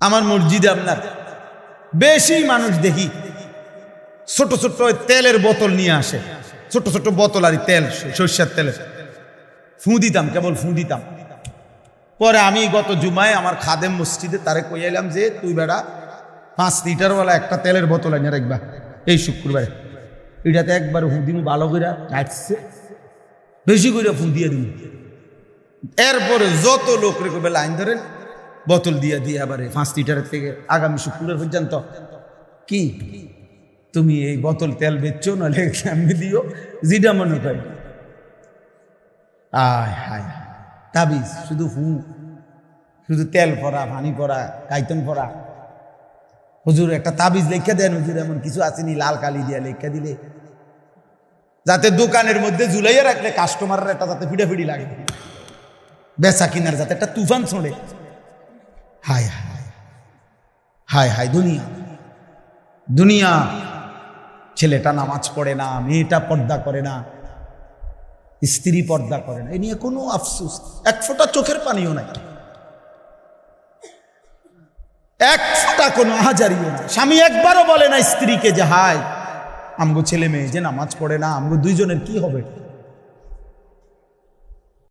আমার মসজিদে আপনার বেশি মানুষ দেখি ছোট ছোট তেলের বোতল নিয়ে আসে, ছোট ছোট বোতল আর তেল, সর্ষের তেলের ফুঁ দিতাম, কেবল ফুঁ দিতাম। পরে আমি গত জুমায় আমার খাদেম মসজিদে তারে কইয়াইলাম যে তুই বেড়া 5 লিটারওয়ালা একটা তেলের বোতল এনে রাখবা এই শুক্রবারে, এটাতে একবার ফুঁ দিন ভালো করে কাটছে, বেশি করে ফুঁ দিয়ে দিন। এরপরে যত লোক রেখে লাইন ধরেন বোতল দিয়ে দিয়ে আবার 5 লিটারের থেকে আগামী শুক্রবার পর্যন্ত কি তুমি এই বোতল তেল বেচছো নাহলে আমি দিও যেটা মনে করি। আয় হায় তাবিজ, শুধু ফু, শুধু তেল পরা, পানি পরা, কাইতন পরা। হুজুর একটা তাবিজ লেখা দেন হুজুর, এমন কিছু আসেনি লাল কালি দিয়া লেখা দিলে যাতে দোকানের মধ্যে ঝুলাইয়া রাখলে কাস্টমাররা একটা যাতে ফিডাফিডি লাগে, বেচা কিনার যাতে একটা তুফান ছোঁড়ে। হায় হায় হায় হায় দুনিয়া, দুনিয়া। ছেলেটা নামাজ পড়ে না, মেয়েটা পর্দা করে না, স্ত্রী পর্দা করে না, এ নিয়ে কোনো আফসোস, এক ফোঁটা চোখের পানিও নাই, এক ফোঁটা কোনো আহাজারিও নাই। স্বামী একবারও বলে না স্ত্রীকে যে হায় আমগো ছেলে মেয়ে যে নামাজ পড়ে না, আমগো দুইজনের কি হবে।